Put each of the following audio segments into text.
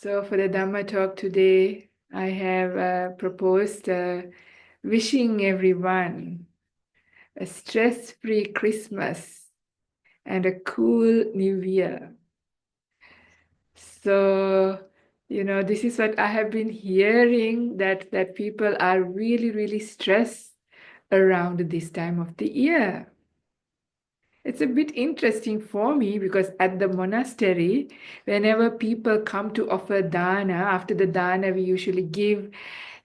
So for the Dhamma talk today, I have proposed wishing everyone a stress-free Christmas and a cool New Year. So, this is what I have been hearing that people are really, really stressed around this time of the year. It's a bit interesting for me because at the monastery, whenever people come to offer dana, after the dana, we usually give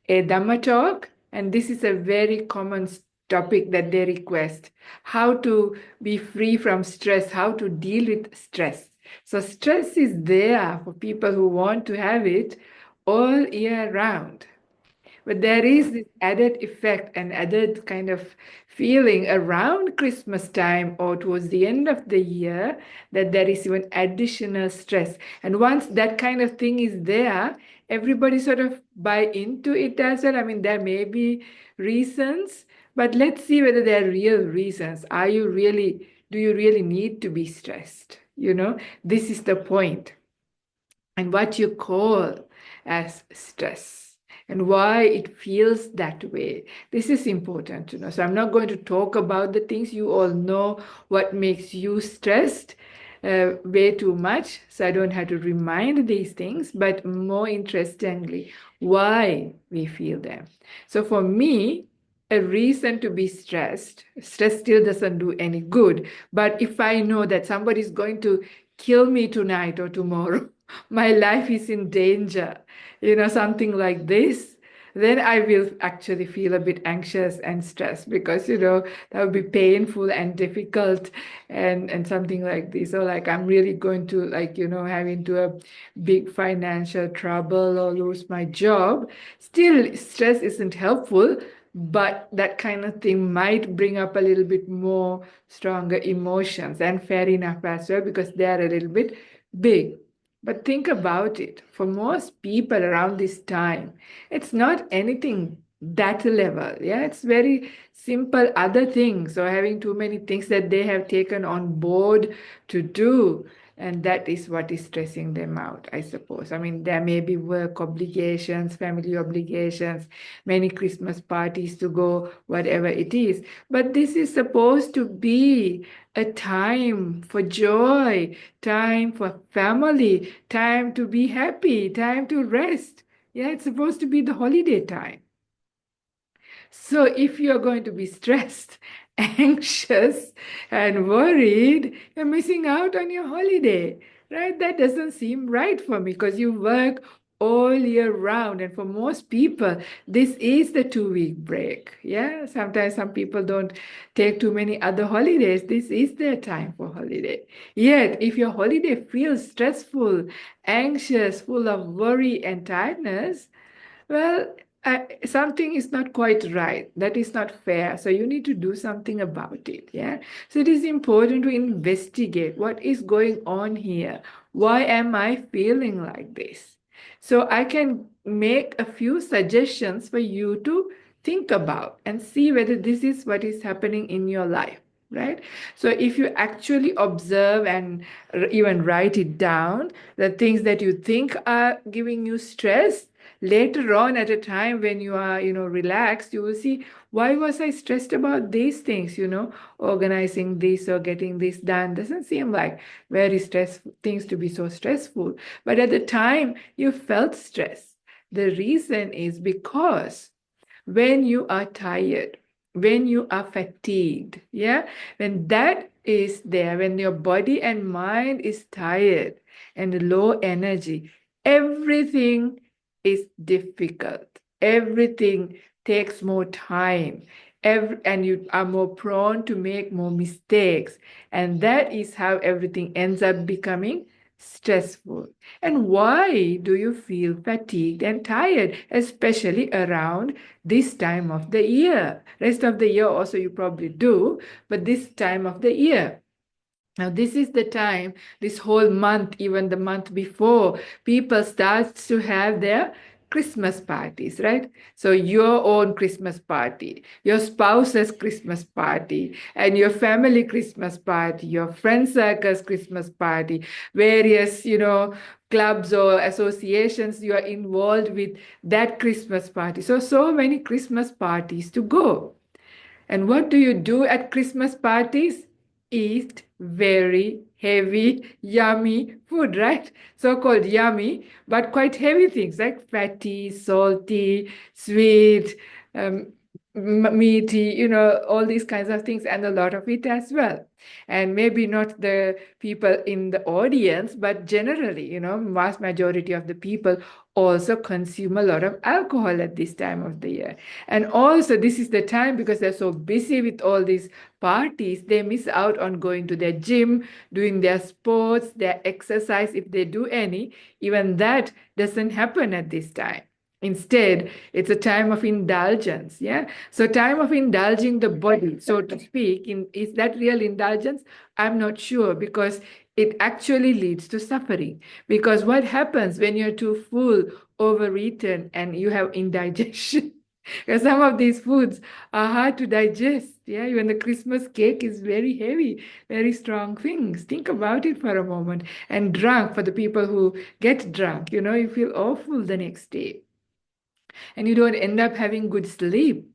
a Dhamma talk, and this is a very common topic that they request how to be free from stress, how to deal with stress. So, stress is there for people who want to have it all year round. But there is this added effect and added kind of feeling around Christmas time or towards the end of the year that there is even additional stress. And once that kind of thing is there, everybody sort of buy into it as well. I mean, there may be reasons, but let's see whether they're real reasons. Do you really need to be stressed? This is the point. And what you call as stress and why it feels that way. This is important to know. So I'm not going to talk about the things you all know what makes you stressed way too much. So I don't have to remind these things, but more interestingly, why we feel them. So for me, a reason to be stressed, stress still doesn't do any good. But if I know that somebody is going to kill me tonight or tomorrow, my life is in danger, something like this, then I will actually feel a bit anxious and stressed because, that would be painful and difficult and something like this. So like I'm really going to have into a big financial trouble or lose my job. Still, stress isn't helpful, but that kind of thing might bring up a little bit more stronger emotions, and fair enough as well because they are a little bit big. But think about it. For most people around this time, it's not anything that level. Yeah, it's very simple other things or having too many things that they have taken on board to do. And that is what is stressing them out, I suppose. I mean, there may be work obligations, family obligations, many Christmas parties to go, whatever it is. But this is supposed to be a time for joy, time for family, time to be happy, time to rest. Yeah, it's supposed to be the holiday time. So if you're going to be stressed, anxious, and worried, you're missing out on your holiday, right? That doesn't seem right for me because you work all year round. And for most people, this is the 2 week break. Yeah, sometimes some people don't take too many other holidays. This is their time for holiday. Yet, if your holiday feels stressful, anxious, full of worry and tiredness, well, something is not quite right. That is not fair. So you need to do something about it. Yeah. So it is important to investigate what is going on here. Why am I feeling like this? So I can make a few suggestions for you to think about and see whether this is what is happening in your life. Right? So if you actually observe and even write it down, the things that you think are giving you stress, later on at a time when you are relaxed, you will see, why was I stressed about these things? Organizing this or getting this done doesn't seem like very stressful things to be so stressful, but at the time you felt stress. The reason is because when you are tired, when you are fatigued, yeah, when that is there, when your body and mind is tired and low energy, everything is difficult. Everything takes more time. And you are more prone to make more mistakes. And that is how everything ends up becoming stressful. And why do you feel fatigued and tired, especially around this time of the year? Rest of the year also you probably do, but this time of the year. Now, this is the time, this whole month, even the month before, people start to have their Christmas parties, right? So your own Christmas party, your spouse's Christmas party, and your family Christmas party, your friend circle's Christmas party, various, clubs or associations you are involved with, that Christmas party. So many Christmas parties to go. And what do you do at Christmas parties? Eat very heavy, yummy food, right? So-called yummy, but quite heavy things like fatty, salty, sweet, um, meaty, all these kinds of things, and a lot of it as well. And maybe not the people in the audience, but generally, vast majority of the people also consume a lot of alcohol at this time of the year. And also, this is the time because they're so busy with all these parties, they miss out on going to their gym, doing their sports, their exercise, if they do any. Even that doesn't happen at this time. Instead, it's a time of indulgence. Yeah. So, time of indulging the body, so to speak. Is that real indulgence? I'm not sure because it actually leads to suffering. Because what happens when you're too full, overeaten, and you have indigestion? Because some of these foods are hard to digest. Yeah, even the Christmas cake is very heavy, very strong things. Think about it for a moment. And drunk, for the people who get drunk, you feel awful the next day. And you don't end up having good sleep.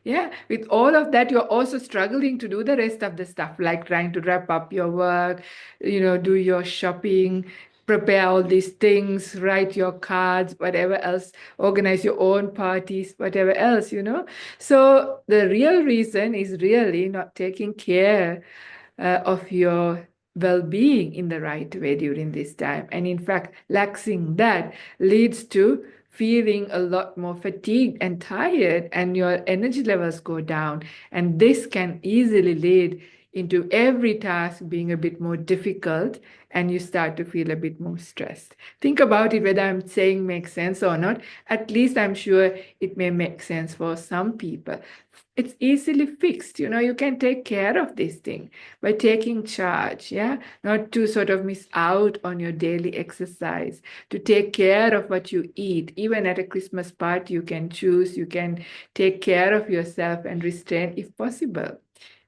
Yeah, with all of that, you're also struggling to do the rest of the stuff, like trying to wrap up your work, do your shopping, prepare all these things, write your cards, whatever else, organize your own parties, whatever else. So the real reason is really not taking care of your well-being in the right way during this time. And in fact, laxing that leads to feeling a lot more fatigued and tired, and your energy levels go down. And this can easily lead into every task being a bit more difficult, and you start to feel a bit more stressed. Think about it, whether I'm saying makes sense or not. At least I'm sure it may make sense for some people. It's easily fixed. You can take care of this thing by taking charge, yeah? Not to sort of miss out on your daily exercise, to take care of what you eat. Even at a Christmas party, you can choose, you can take care of yourself and restrain if possible.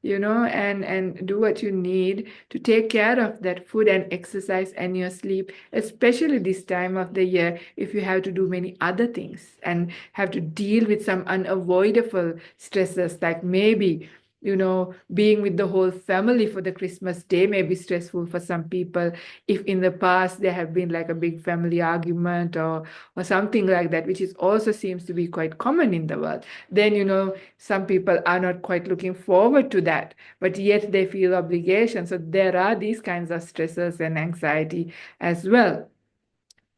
And do what you need to take care of that food and exercise and your sleep, especially this time of the year, if you have to do many other things and have to deal with some unavoidable stresses, like maybe being with the whole family for the Christmas day may be stressful for some people. If in the past there have been like a big family argument or something like that, which is also seems to be quite common in the world, then some people are not quite looking forward to that, but yet they feel obligation. So there are these kinds of stresses and anxiety as well.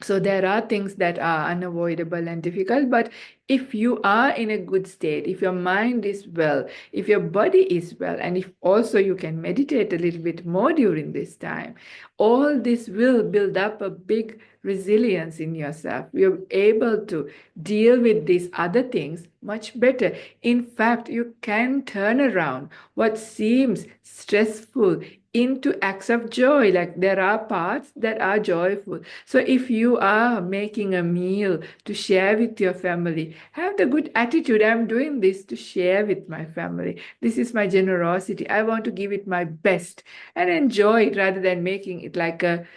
So there are things that are unavoidable and difficult, but if you are in a good state, if your mind is well, if your body is well, and if also you can meditate a little bit more during this time, all this will build up a big resilience in yourself. You're able to deal with these other things much better. In fact, you can turn around what seems stressful into acts of joy. Like there are parts that are joyful. So if you are making a meal to share with your family, have the good attitude. I'm doing this to share with my family. This is my generosity. I want to give it my best and enjoy it rather than making it like a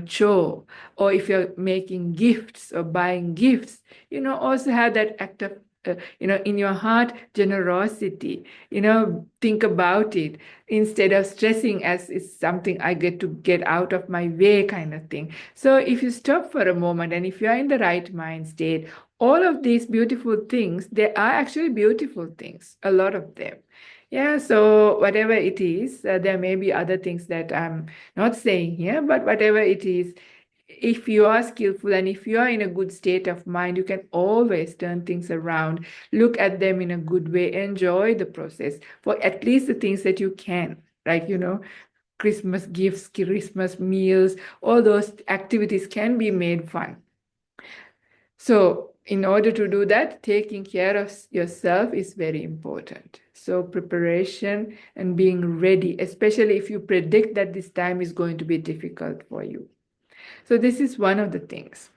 chore. Or if you're making gifts or buying gifts, also have that act of in your heart, generosity. Think about it instead of stressing as is something I get to get out of my way kind of thing. So if you stop for a moment and if you are in the right mind state, all of these beautiful things, they are actually beautiful things, a lot of them. Yeah, so whatever it is, there may be other things that I'm not saying here, but whatever it is, if you are skillful and if you are in a good state of mind, you can always turn things around, look at them in a good way, enjoy the process for at least the things that you can, like, Christmas gifts, Christmas meals, all those activities can be made fun. So in order to do that, taking care of yourself is very important. So preparation and being ready, especially if you predict that this time is going to be difficult for you. So this is one of the things.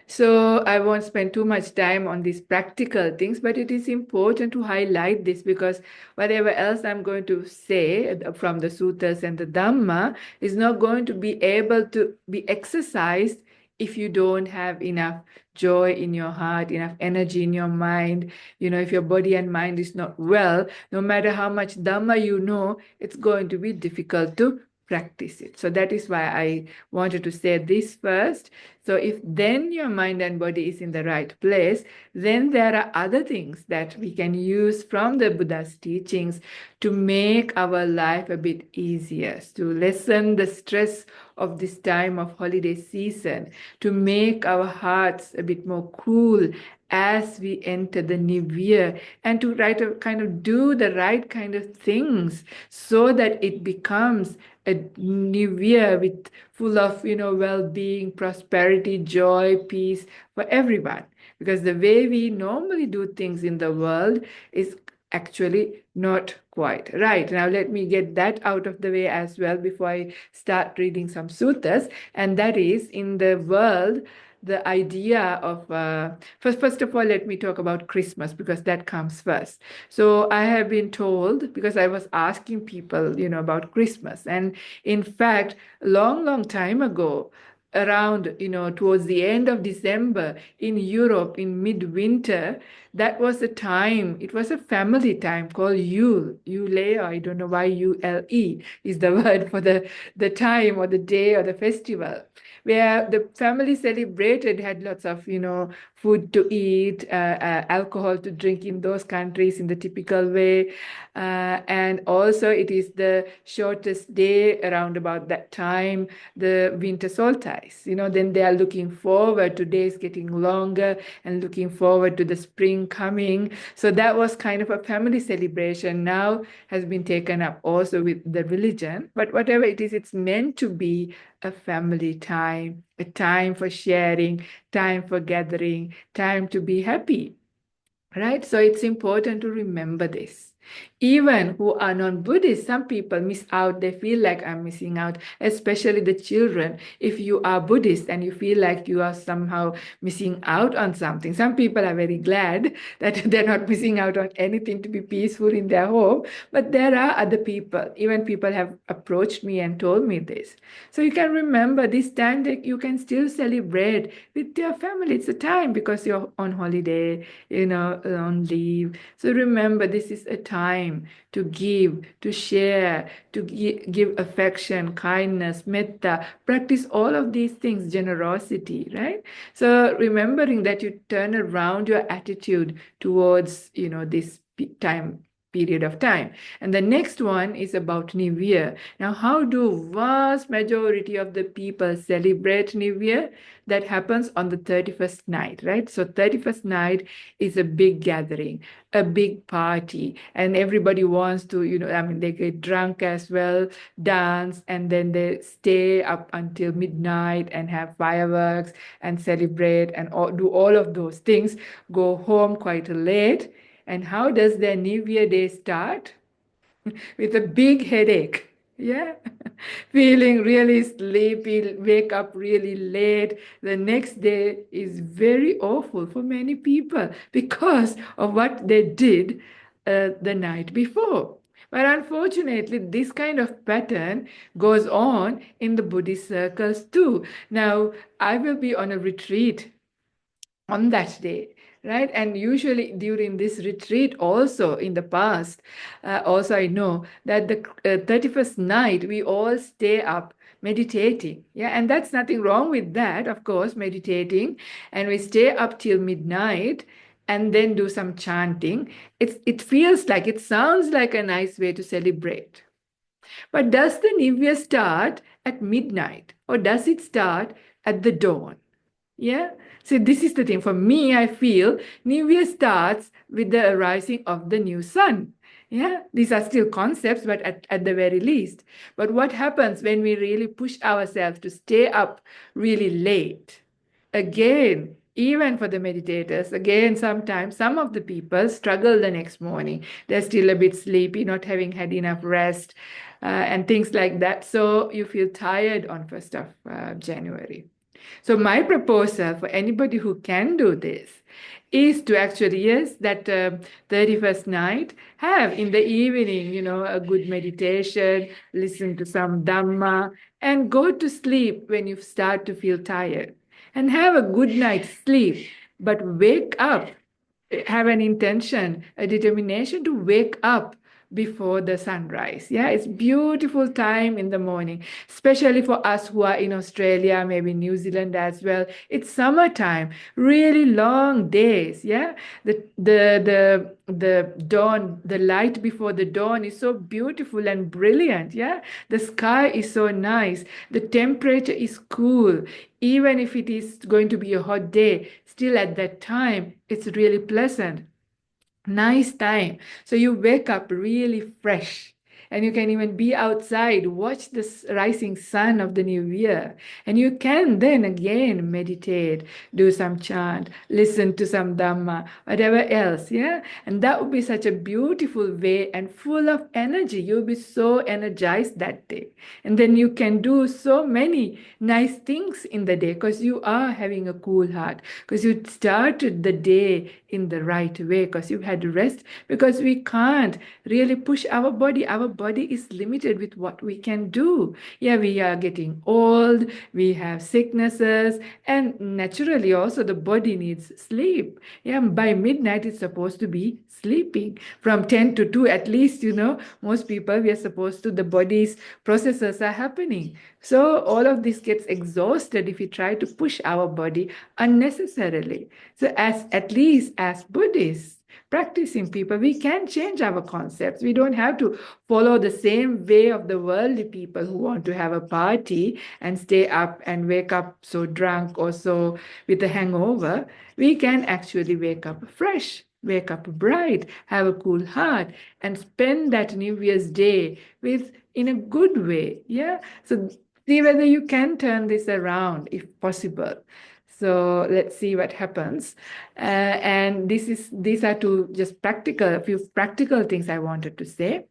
So I won't spend too much time on these practical things, but it is important to highlight this because whatever else I'm going to say from the suttas and the Dhamma is not going to be able to be exercised if you don't have enough joy in your heart, enough energy in your mind. If your body and mind is not well, no matter how much Dhamma you know, it's going to be difficult to practice it. So that is why I wanted to say this first. So if then your mind and body is in the right place, then there are other things that we can use from the Buddha's teachings to make our life a bit easier, to lessen the stress of this time of holiday season, to make our hearts a bit more cool as we enter the new year, and to try to kind of do the right kind of things so that it becomes a new year with full of well-being, prosperity, joy, peace for everyone. Because the way we normally do things in the world is actually not quite right. Now let me get that out of the way as well before I start reading some suttas. And that is, in the world, the idea of first of all, let me talk about Christmas because that comes first. So I have been told, because I was asking people about Christmas, and in fact, long time ago, around towards the end of December in Europe, in midwinter, that was a time, it was a family time called Yule, or I don't know why, Ule is the word for the time or the day or the festival, where the family celebrated, had lots of food to eat, alcohol to drink in those countries in the typical way, and also it is the shortest day around about that time, the winter solstice. Then they are looking forward to days getting longer and looking forward to the spring coming. So that was kind of a family celebration. Now has been taken up also with the religion, but whatever it is, it's meant to be a family time, a time for sharing, time for gathering, time to be happy. Right? So it's important to remember this. Even who are non-Buddhist, some people miss out. They feel like I'm missing out, especially the children. If you are Buddhist and you feel like you are somehow missing out on something, some people are very glad that they're not missing out on anything to be peaceful in their home. But there are other people, even people have approached me and told me this. So you can remember this time that you can still celebrate with your family. It's a time because you're on holiday, on leave. So remember, this is a time to give, to share, to give affection, kindness, metta, practice all of these things, generosity, right? So remembering that you turn around your attitude towards, this time period of time. And the next one is about New Year. Now, how do vast majority of the people celebrate New Year? That happens on the 31st night, right? So 31st night is a big gathering, a big party, and everybody wants to, they get drunk as well, dance, and then they stay up until midnight and have fireworks and celebrate and do all of those things, go home quite late. And how does their New Year day start? With a big headache. Yeah. Feeling really sleepy, wake up really late. The next day is very awful for many people because of what they did the night before. But unfortunately, this kind of pattern goes on in the Buddhist circles too. Now, I will be on a retreat on that day, right? And usually during this retreat also in the past, also I know that the 31st night we all stay up meditating. Yeah, and that's nothing wrong with that, of course, meditating. And we stay up till midnight and then do some chanting. It feels like, it sounds like a nice way to celebrate. But does the New Year start at midnight or does it start at the dawn? Yeah. So this is the thing. For me, I feel New Year starts with the rising of the new sun. Yeah. These are still concepts, but at the very least. But what happens when we really push ourselves to stay up really late? Again, even for the meditators, again, sometimes some of the people struggle the next morning. They're still a bit sleepy, not having had enough rest, and things like that. So you feel tired on 1st of January. So my proposal for anybody who can do this is to actually, yes, that 31st night, have in the evening, a good meditation, listen to some Dhamma, and go to sleep when you start to feel tired. And have a good night's sleep, but wake up, have an intention, a determination to wake up before the sunrise. Yeah, it's beautiful time in the morning, especially for us who are in Australia, maybe New Zealand as well. It's summertime, really long days. Yeah, the dawn, the light before the dawn is so beautiful and brilliant. Yeah, the sky is so nice. The temperature is cool. Even if it is going to be a hot day, still at that time, it's really pleasant. Nice time. So you wake up really fresh. And you can even be outside, watch the rising sun of the new year. And you can then again meditate, do some chant, listen to some Dhamma, whatever else. Yeah. And that would be such a beautiful way and full of energy. You'll be so energized that day. And then you can do so many nice things in the day because you are having a cool heart, because you started the day in the right way, because you had rest, because we can't really push our body. Our body is limited with what we can do. Yeah, we are getting old, we have sicknesses, and naturally also the body needs sleep. Yeah, by midnight it's supposed to be sleeping. From 10 to 2 at least, most people, we are supposed to, the body's processes are happening. So all of this gets exhausted if we try to push our body unnecessarily. So at least as Buddhists, practicing people, we can change our concepts. We don't have to follow the same way of the worldly people who want to have a party and stay up and wake up so drunk or so with a hangover. We can actually wake up fresh, wake up bright, have a cool heart, and spend that New Year's Day in a good way. Yeah. So see whether you can turn this around if possible. So let's see what happens. And these are a few practical things I wanted to say.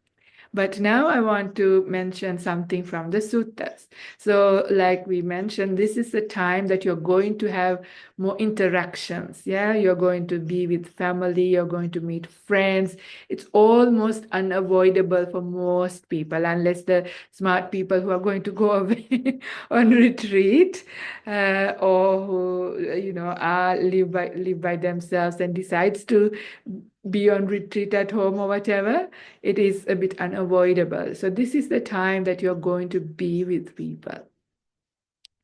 But now I want to mention something from the suttas. So like we mentioned, this is the time that you're going to have more interactions. Yeah, you're going to be with family, you're going to meet friends. It's almost unavoidable for most people, unless the smart people who are going to go away on retreat, or who, are live by themselves and decides to be on retreat at home or whatever. It is a bit unavoidable. So this is the time that you're going to be with people.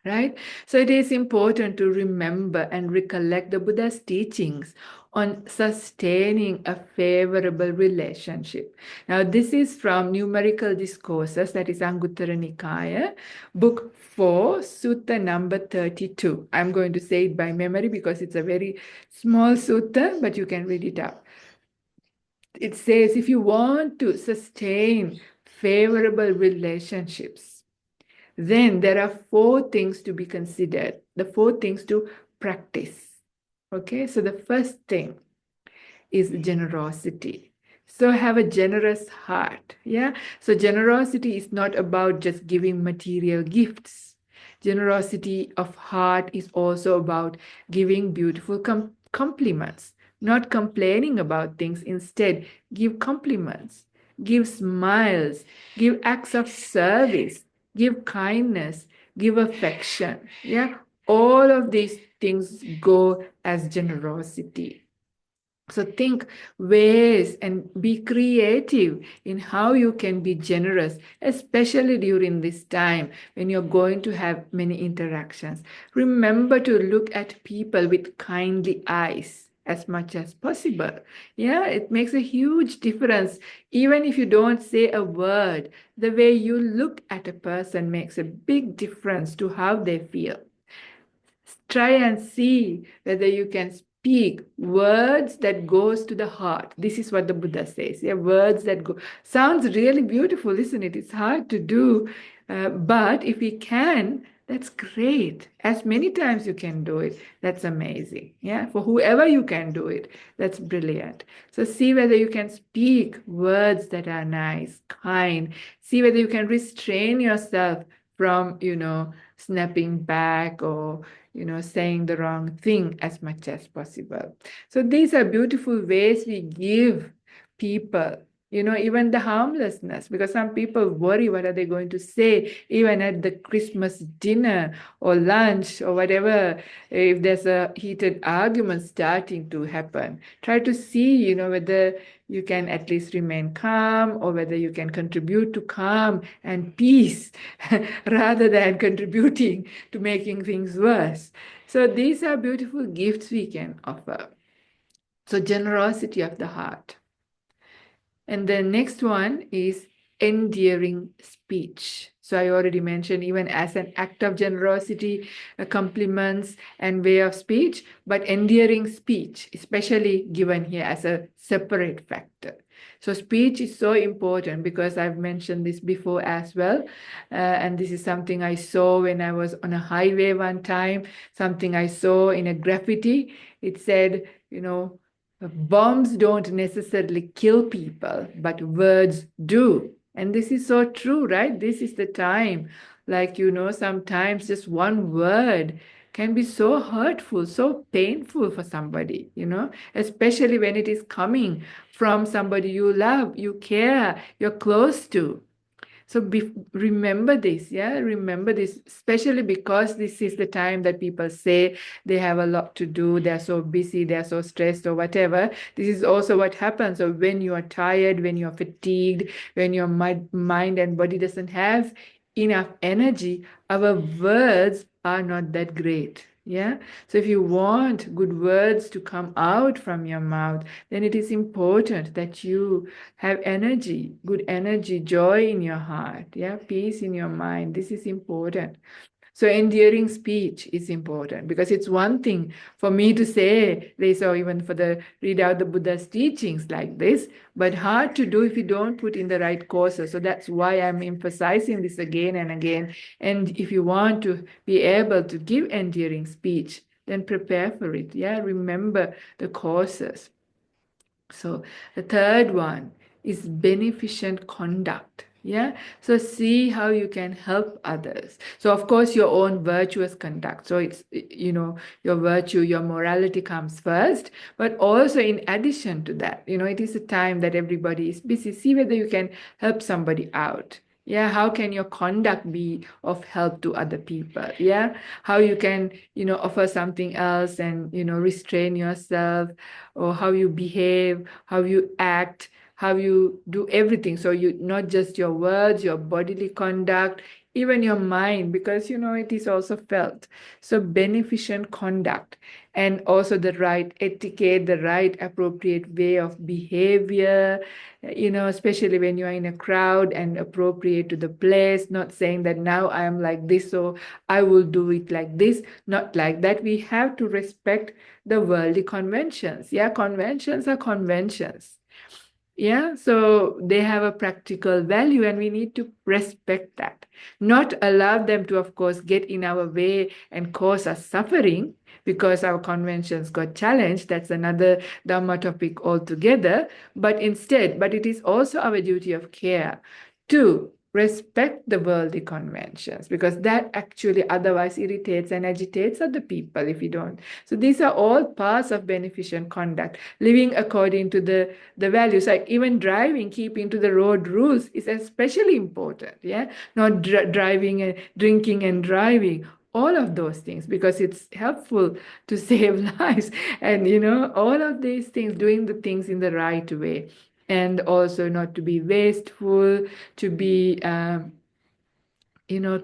Right? So it is important to remember and recollect the Buddha's teachings on sustaining a favorable relationship. Now, this is from Numerical Discourses, that is Anguttara Nikaya, book 4, Sutta number 32. I'm going to say it by memory because it's a very small sutta, but you can read it up. It says, if you want to sustain favorable relationships, then there are 4 things to be considered, the 4 things to practice. Okay, so the first thing is generosity. So have a generous heart. Yeah, so generosity is not about just giving material gifts. Generosity of heart is also about giving beautiful compliments, not complaining about things. Instead, give compliments, give smiles, give acts of service, give kindness, give affection. Yeah, all of these things go as generosity. So think ways and be creative in how you can be generous, especially during this time when you're going to have many interactions. Remember to look at people with kindly eyes as much as possible. Yeah, it makes a huge difference. Even if you don't say a word, the way you look at a person makes a big difference to how they feel. Try and see whether you can speak words that goes to the heart. This is what the Buddha says. Yeah, words that go. Sounds really beautiful, isn't it? It's hard to do, but if we can, that's great. As many times you can do it, that's amazing. Yeah, for whoever you can do it, that's brilliant. So see whether you can speak words that are nice, kind. See whether you can restrain yourself from, snapping back or, saying the wrong thing as much as possible. So these are beautiful ways we give people, even the harmlessness, because some people worry what are they going to say, even at the Christmas dinner or lunch or whatever, if there's a heated argument starting to happen. Try to see, whether you can at least remain calm or whether you can contribute to calm and peace rather than contributing to making things worse. So these are beautiful gifts we can offer. So generosity of the heart. And the next one is endearing speech. So I already mentioned, even as an act of generosity, compliments and way of speech, but endearing speech, especially given here as a separate factor. So speech is so important because I've mentioned this before as well. And this is something I saw when I was on a highway one time, something I saw in a graffiti. It said, bombs don't necessarily kill people, but words do. And this is so true, right? This is the time. Like, sometimes just one word can be so hurtful, so painful for somebody, especially when it is coming from somebody you love, you care, you're close to. So remember this, yeah, remember this, especially because this is the time that people say they have a lot to do, they're so busy, they're so stressed or whatever. This is also what happens. So when you are tired, when you're fatigued, when your mind and body doesn't have enough energy, our words are not that great. Yeah. So if you want good words to come out from your mouth, then it is important that you have energy, good energy, joy in your heart, yeah, peace in your mind. This is important. So endearing speech is important because it's one thing for me to say this or even for the read out the Buddha's teachings like this, but hard to do if you don't put in the right courses. So that's why I'm emphasizing this again and again. And if you want to be able to give endearing speech, then prepare for it. Yeah, remember the courses. So the third one is beneficent conduct. Yeah. So see how you can help others. So of course your own virtuous conduct. So it's, your virtue, your morality comes first, but also in addition to that, it is a time that everybody is busy. See whether you can help somebody out. Yeah, how can your conduct be of help to other people? Yeah, how you can, offer something else and, restrain yourself, or how you behave, how you act, how you do everything. So you not just your words, your bodily conduct, even your mind, because it is also felt. So beneficent conduct and also the right etiquette, the right appropriate way of behavior, especially when you are in a crowd and appropriate to the place, not saying that now I am like this, so I will do it like this, not like that. We have to respect the worldly conventions. Yeah, conventions are conventions. Yeah, so they have a practical value and we need to respect that. Not allow them to, of course, get in our way and cause us suffering because our conventions got challenged. That's another Dhamma topic altogether. But it is also our duty of care to respect the worldly conventions because that actually otherwise irritates and agitates other people if you don't. So these are all parts of beneficent conduct. Living according to the values, like even driving, keeping to the road rules is especially important. Yeah, not driving and drinking and driving. All of those things because it's helpful to save lives, and all of these things, doing the things in the right way, and also not to be wasteful, to be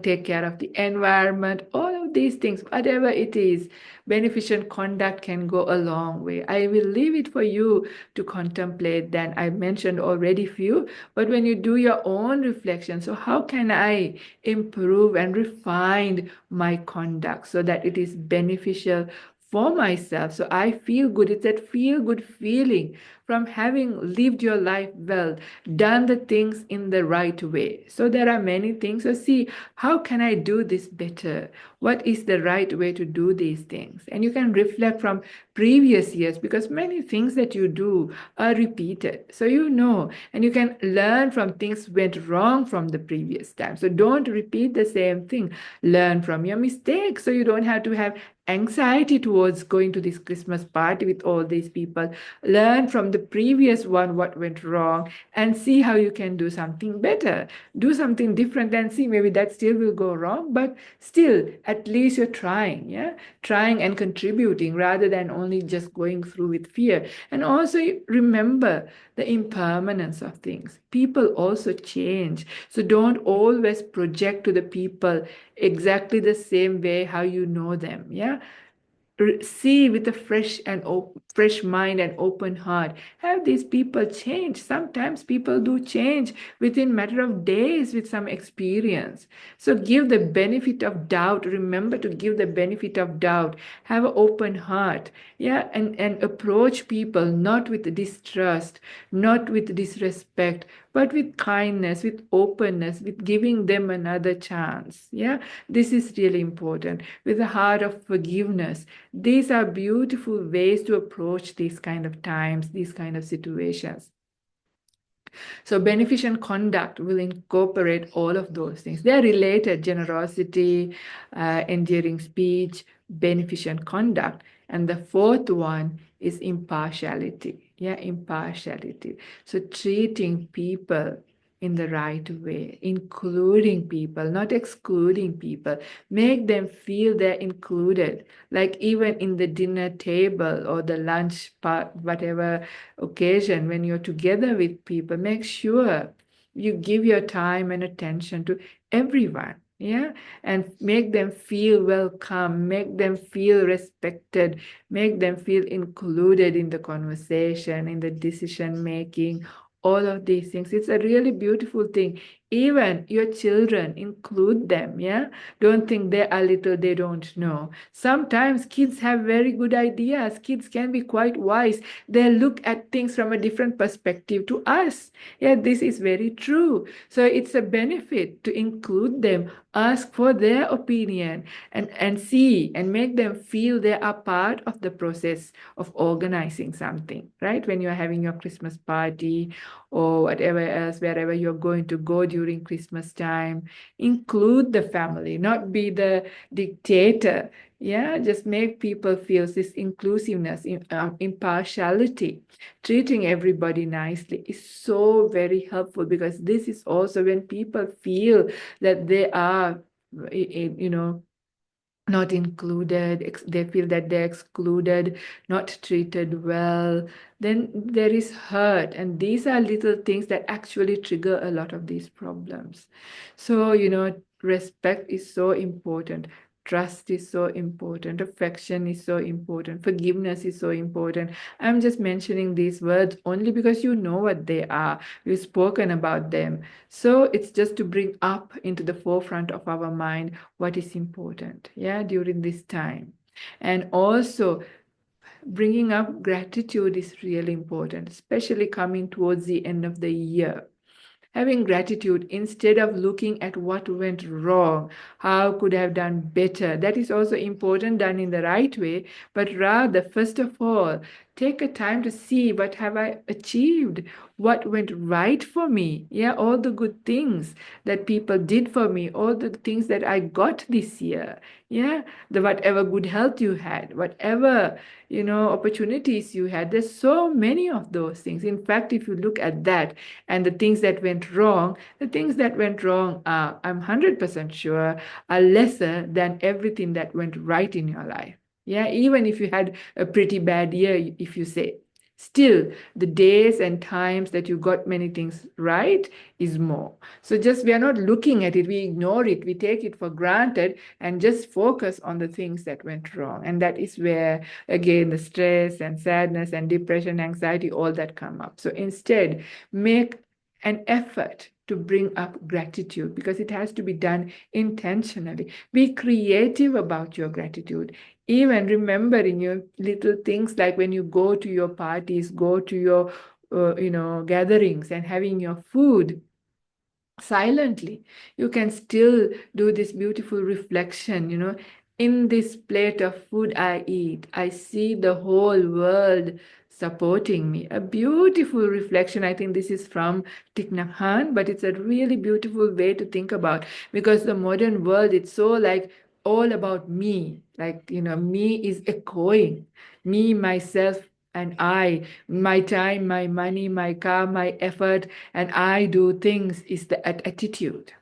take care of the environment, all of these things, whatever it is, beneficent conduct can go a long way. I will leave it for you to contemplate. Then I mentioned already few, but when you do your own reflection, so how can I improve and refine my conduct so that it is beneficial for myself. So I feel good. It's that feel good feeling from having lived your life well, done the things in the right way. So there are many things. So see, how can I do this better? What is the right way to do these things? And you can reflect from previous years, because many things that you do are repeated. So you know, and you can learn from things went wrong from the previous time. So don't repeat the same thing. Learn from your mistakes so you don't have to have anxiety towards going to this Christmas party with all these people. Learn from the previous one what went wrong and see how you can do something better. Do something different and see, maybe that still will go wrong, but still at least you're trying, yeah? Trying and contributing rather than only just going through with fear. And also remember the impermanence of things. People also change. So don't always project to the people exactly the same way how you know them, yeah? See with a fresh mind and open heart. Have these people change? Sometimes people do change within matter of days with some experience. So give the benefit of doubt. Remember to give the benefit of doubt. Have an open heart, yeah, and approach people not with distrust, not with disrespect, but with kindness, with openness, with giving them another chance. Yeah, this is really important. With a heart of forgiveness. These are beautiful ways to approach these kind of times, these kind of situations. So beneficent conduct will incorporate all of those things. They're related: generosity, endearing speech, beneficent conduct. And the fourth one is impartiality. Yeah, impartiality. So treating people in the right way, including people, not excluding people. Make them feel they're included, like even in the dinner table or the lunch part, whatever occasion, when you're together with people, make sure you give your time and attention to everyone. Yeah, and make them feel welcome, make them feel respected, make them feel included in the conversation, in the decision making, all of these things. It's a really beautiful thing. Even your children, include them. Yeah, don't think they are little, they don't know. Sometimes kids have very good ideas. Kids can be quite wise. They look at things from a different perspective to us. Yeah, this is very true. So it's a benefit to include them, ask for their opinion, and see and make them feel they are part of the process of organizing something, right? When you're having your Christmas party or whatever else, wherever you're going to go during Christmas time, include the family, not be the dictator. Yeah, just make people feel this inclusiveness, impartiality, treating everybody nicely is so very helpful, because this is also when people feel that they are, you know, not included, they feel that they're excluded, not treated well, then there is hurt. And these are little things that actually trigger a lot of these problems. So, respect is so important. Trust is so important. Affection is so important. Forgiveness is so important. I'm just mentioning these words only because you know what they are. We've spoken about them. So it's just to bring up into the forefront of our mind what is important, yeah, during this time. And also, bringing up gratitude is really important, especially coming towards the end of the year. Having gratitude instead of looking at what went wrong, how could I have done better. That is also important, done in the right way, but rather, first of all, take a time to see what have I achieved, what went right for me. Yeah, all the good things that people did for me, all the things that I got this year. Yeah, the whatever good health you had, whatever, opportunities you had. There's so many of those things. In fact, if you look at that and the things that went wrong, the things that went wrong are, I'm 100% sure, are lesser than everything that went right in your life. Yeah, even if you had a pretty bad year, if you say, still the days and times that you got many things right is more. So just, we are not looking at it, we ignore it, we take it for granted and just focus on the things that went wrong. And that is where, again, the stress and sadness and depression, anxiety, all that come up. So instead, make an effort to bring up gratitude, because it has to be done intentionally. Be creative about your gratitude. Even remembering your little things, like when you go to your parties, go to your gatherings and having your food silently, you can still do this beautiful reflection. In this plate of food I eat, I see the whole world supporting me. A beautiful reflection. I think this is from Thich Nhat Hanh, but it's a really beautiful way to think about, because the modern world, it's so like all about me. Like, me is echoing, me, myself, and I, my time, my money, my car, my effort, and I do things is the attitude.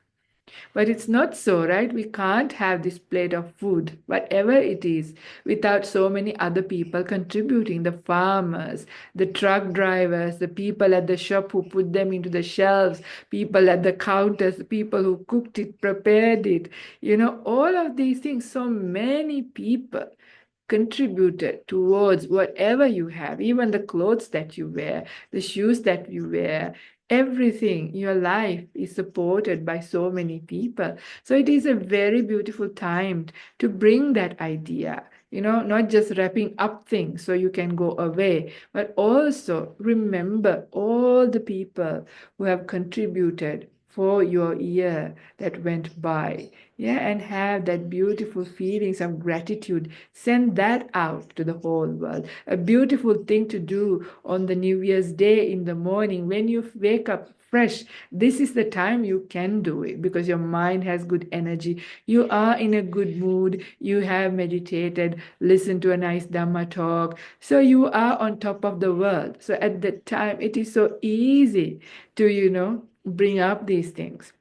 But it's not so, right? We can't have this plate of food, whatever it is, without so many other people contributing: the farmers, the truck drivers, the people at the shop who put them into the shelves, people at the counters, the people who cooked it, prepared it, all of these things. So many people contributed towards whatever you have, even the clothes that you wear, the shoes that you wear, everything. Your life is supported by so many people. So it is a very beautiful time to bring that idea, not just wrapping up things so you can go away, but also remember all the people who have contributed for your year that went by. Yeah, and have that beautiful feelings of gratitude. Send that out to the whole world. A beautiful thing to do on the New Year's Day in the morning when you wake up fresh. This is the time you can do it, because your mind has good energy. You are in a good mood. You have meditated, listened to a nice Dhamma talk. So you are on top of the world. So at that time, it is so easy to, bring up these things.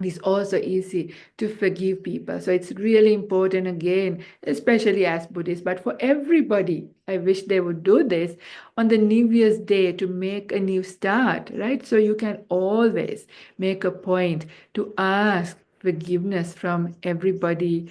It's also easy to forgive people. So it's really important, again, especially as Buddhists, but for everybody, I wish they would do this on the New Year's Day to make a new start, right? So you can always make a point to ask forgiveness from everybody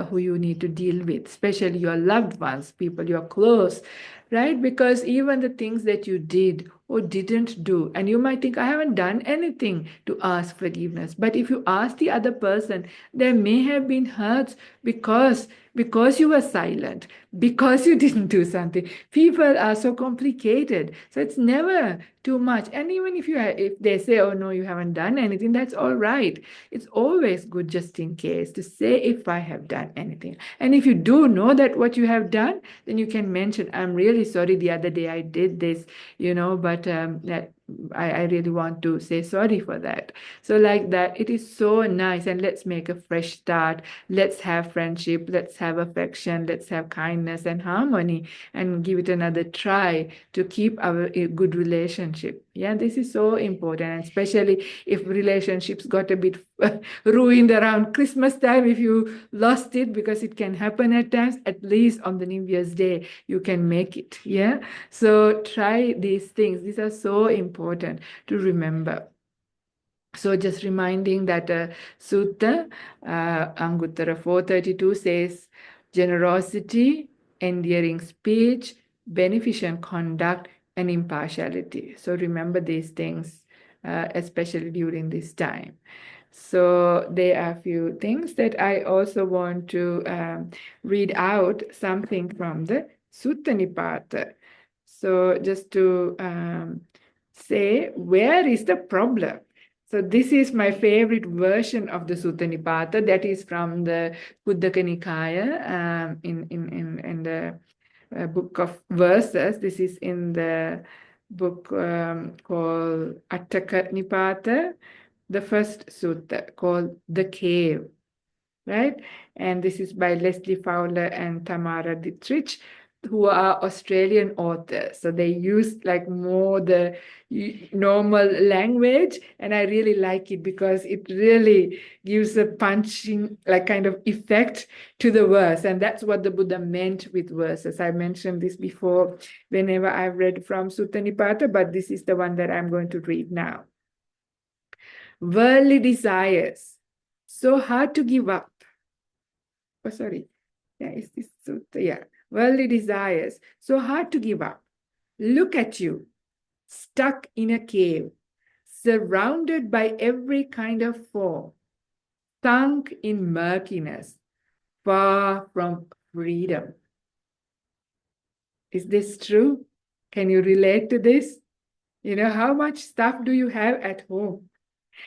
who you need to deal with, especially your loved ones, people you're close, right? Because even the things that you did or didn't do, and you might think, I haven't done anything to ask forgiveness. But if you ask the other person, there may have been hurts because you were silent, because you didn't do something. People are so complicated. So it's never too much. And even if they say, oh no, you haven't done anything, that's all right. It's always good, just in case, to say if I have done anything. And if you do know that what you have done, then you can mention, I'm really sorry, the other day I did this, but that I really want to say sorry for that. So like that, it is so nice. And let's make a fresh start. Let's have friendship. Let's have affection. Let's have kindness and harmony, and give it another try to keep our good relationship. Yeah, this is so important. And especially if relationships got a bit ruined around Christmas time, if you lost it, because it can happen at times, at least on the New Year's Day, you can make it. Yeah. So try these things. These are so important to remember. So just reminding that Sutta, Anguttara 432 says, generosity, endearing speech, beneficent conduct, and impartiality. So remember these things, especially during this time. So there are a few things that I also want to read out something from the Sutta Nipata. So just to say, where is the problem? So this is my favorite version of the Sutta Nipata, that is from the Khuddaka Nikaya, in the book of verses. This is in the book called Attaka Nipata, the first sutta, called The Cave, right? And this is by Leslie Fowler and Tamara Dietrich, who are Australian authors. So they use like more the normal language, and I really like it because it really gives a punching like kind of effect to the verse. And that's what the Buddha meant with verses. I mentioned this before whenever I've read from Sutta Nipata, but this is the one that I'm going to read now. Worldly desires, so hard to give up. Oh, sorry. Yeah, is this sutta? Yeah. Worldly desires, so hard to give up. Look at you, stuck in a cave, surrounded by every kind of form, sunk in murkiness, far from freedom. Is this true? Can you relate to this? How much stuff do you have at home?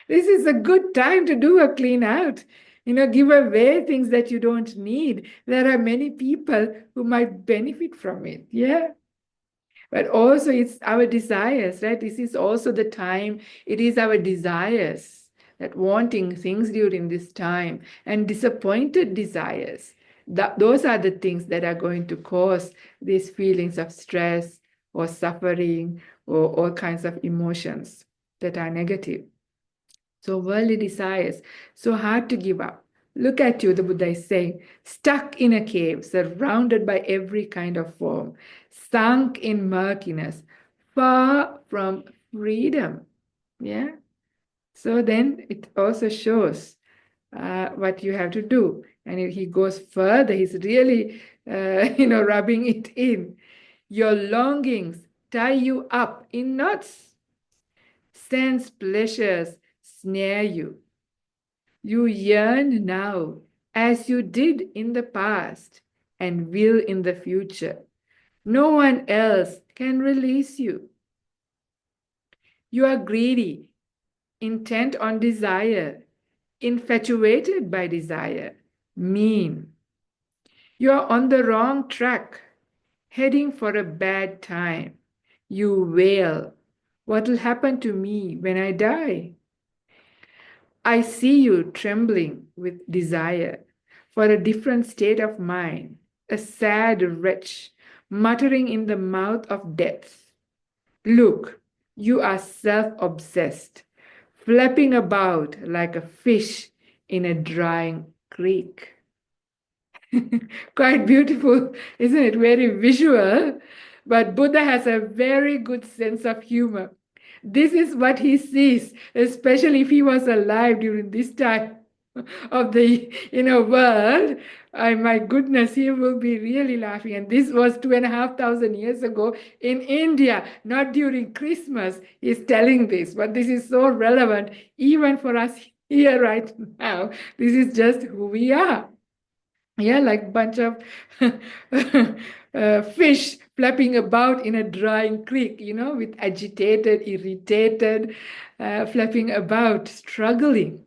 This is a good time to do a clean out. Give away things that you don't need. There are many people who might benefit from it. Yeah. But also, it's our desires, right? This is also the time, it is our desires that wanting things during this time and disappointed desires. Those are the things that are going to cause these feelings of stress or suffering or all kinds of emotions that are negative. So, worldly desires, so hard to give up. Look at you, the Buddha is saying, stuck in a cave, surrounded by every kind of form, sunk in murkiness, far from freedom. Yeah. So then it also shows what you have to do. And he goes further, he's really, rubbing it in. Your longings tie you up in knots. Sense pleasures snare you. You yearn now as you did in the past and will in the future. No one else can release you. You are greedy, intent on desire, infatuated by desire, mean. You are on the wrong track, heading for a bad time. You wail, what will happen to me when I die? I see you trembling with desire for a different state of mind, a sad wretch muttering in the mouth of death. Look, you are self-obsessed, flapping about like a fish in a drying creek. Quite beautiful, isn't it? Very visual. But Buddha has a very good sense of humor. This is what he sees, especially if he was alive during this time of the world. My goodness, he will be really laughing. And this was 2,500 years ago in India, not during Christmas. He's telling this, but this is so relevant even for us here right now. This is just who we are. Yeah, like bunch of fish flapping about in a drying creek, with agitated, irritated, flapping about, struggling.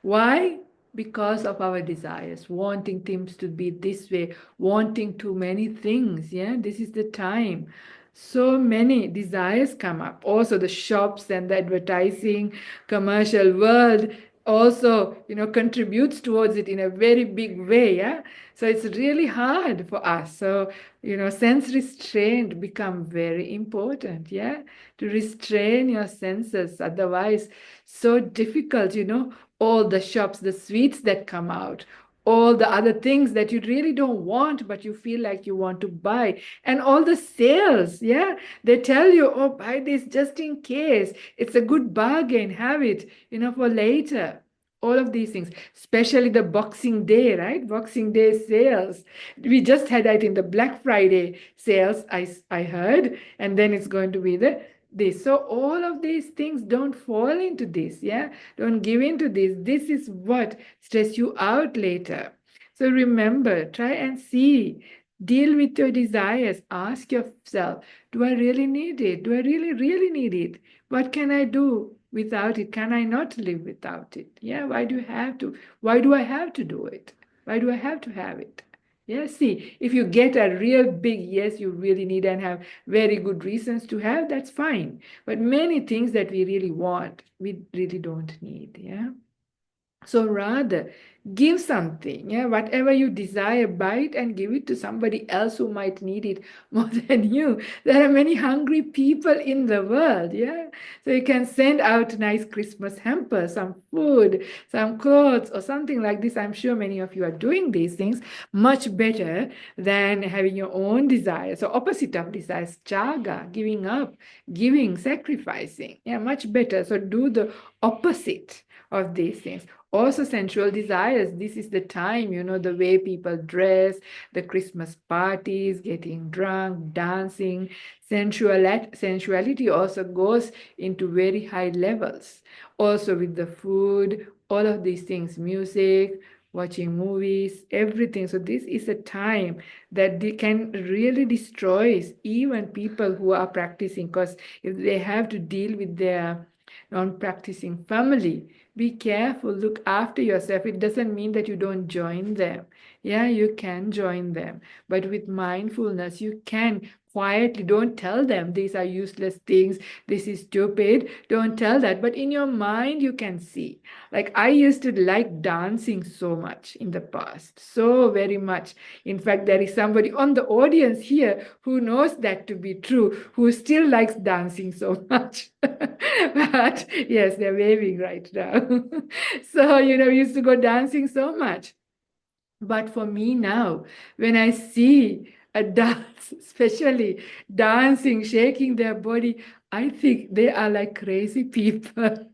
Why? Because of our desires, wanting things to be this way, wanting too many things. Yeah, this is the time. So many desires come up. Also, the shops and the advertising, commercial world also, contributes towards it in a very big way. Yeah. So it's really hard for us. So, sense restraint become very important. Yeah. To restrain your senses. Otherwise, so difficult, all the shops, the sweets that come out, all the other things that you really don't want, but you feel like you want to buy, and all the sales. Yeah, they tell you, oh, buy this just in case. It's a good bargain. Have it, for later. All of these things, especially the Boxing Day, right? Boxing Day sales. We just had that in the Black Friday sales, I heard, and then it's going to be the this. So all of these things, don't fall into this. Yeah, don't give in to this. This is what stress you out later. So remember, try and see, deal with your desires. Ask yourself, do I really need it? Do I really, really need it? What can I do without it? Can I not live without it? Yeah, why do you have to? Why do I have to do it? Why do I have to have it? Yeah, see, if you get a real big yes, you really need and have very good reasons to have, that's fine. But many things that we really want, we really don't need. Yeah. So rather, give something, yeah, whatever you desire, buy it and give it to somebody else who might need it more than you. There are many hungry people in the world, yeah. So you can send out nice Christmas hampers, some food, some clothes, or something like this. I'm sure many of you are doing these things much better than having your own desires. So opposite of desires, chaga, giving up, giving, sacrificing. Yeah, much better. So do the opposite of these things. Also, sensual desires. This is the time, the way people dress, the Christmas parties, getting drunk, dancing. Sensuality also goes into very high levels. Also, with the food, all of these things, music, watching movies, everything. So, this is a time that they can really destroy even people who are practicing, because if they have to deal with their non-practicing family, be careful, look after yourself. It doesn't mean that you don't join them. Yeah, you can join them, but with mindfulness you can quietly, don't tell them these are useless things, this is stupid, don't tell that, but in your mind you can see. Like, I used to like dancing so much in the past, so very much. In fact, there is somebody on the audience here who knows that to be true, who still likes dancing so much. But yes, they're waving right now. So, we used to go dancing so much. But for me now, when I see a dance, especially dancing, shaking their body, I think they are like crazy people.